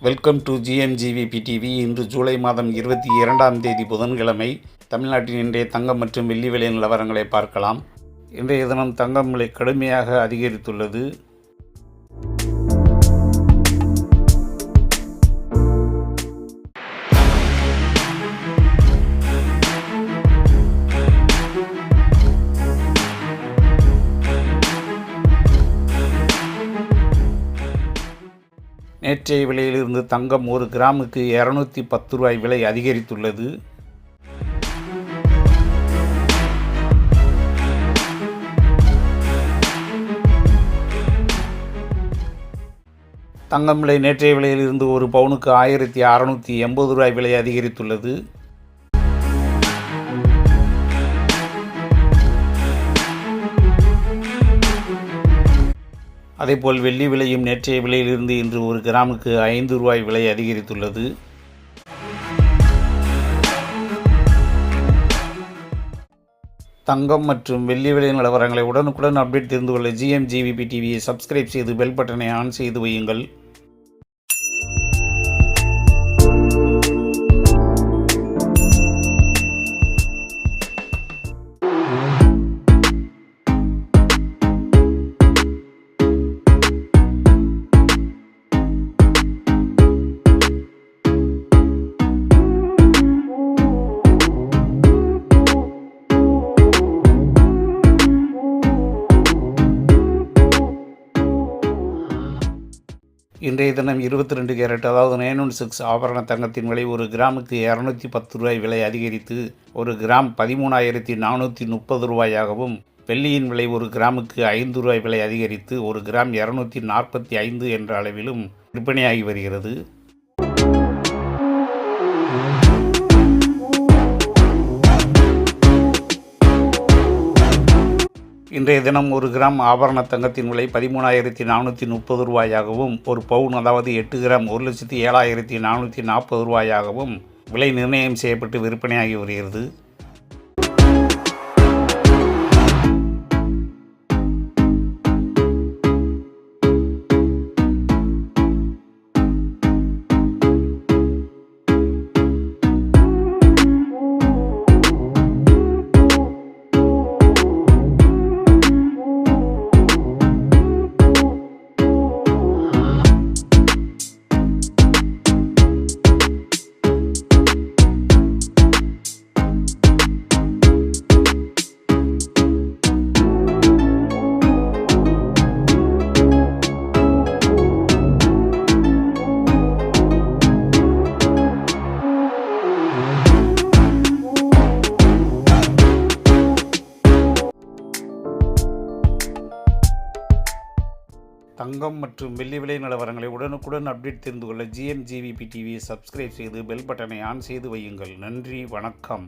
Welcome to ஜிஎம்ஜிவிபி TV. இன்று ஜூலை மாதம் 22ஆம் தேதி புதன்கிழமை. தமிழ்நாட்டின் இன்றைய தங்கம் மற்றும் வெள்ளி விலை நிலவரங்களை பார்க்கலாம். இன்றைய தினம் தங்கம் விலை கடுமையாக அதிகரித்துள்ளது. நேற்றைய விலையிலிருந்து தங்கம் ஒரு கிராமுக்கு 210 ரூபாய் விலை அதிகரித்துள்ளது. தங்கம் விலை நேற்றைய விலையிலிருந்து ஒரு பவுனுக்கு 1680 ரூபாய் விலை அதிகரித்துள்ளது. அதேபோல் வெள்ளி விலையும் நேற்றைய விலையிலிருந்து இன்று ஒரு கிராமுக்கு 5 ரூபாய் விலை அதிகரித்துள்ளது. தங்கம் மற்றும் வெள்ளி விலை நிலவரங்களை உடனுக்குடன் அப்டேட் தெரிந்து கொள்ள ஜிஎம்ஜிவிபி டிவியை சப்ஸ்கிரைப் செய்து பெல் பட்டனை ஆன் செய்து வையுங்கள். இன்றைய தினம் 22 கேரட் அதாவது 916 ஆபரண தங்கத்தின் விலை ஒரு கிராமுக்கு 210 ரூபாய் விலை அதிகரித்து ஒரு கிராம் 13,430 ரூபாயாகவும், வெள்ளியின் விலை ஒரு கிராமுக்கு 5 ரூபாய் விலை அதிகரித்து ஒரு கிராம் 245 என்ற அளவிலும் விற்பனையாகி வருகிறது. இன்றைய தினம் ஒரு கிராம் ஆபரண தங்கத்தின் விலை 13,430 ரூபாயாகவும், ஒரு பவுன் அதாவது 8 கிராம் 1,07,440 ரூபாயாகவும் விலை நிர்ணயம் செய்யப்பட்டு விற்பனையாகி வருகிறது. தங்கம் மற்றும் வெள்ளி விலை நிலவரங்களை உடனுக்குடன் அப்டேட் தெரிந்து கொள்ள ஜிஎம்ஜிவிபி டிவியை சப்ஸ்கிரைப் செய்து பெல் பட்டனை ஆன் செய்து வையுங்கள். நன்றி, வணக்கம்.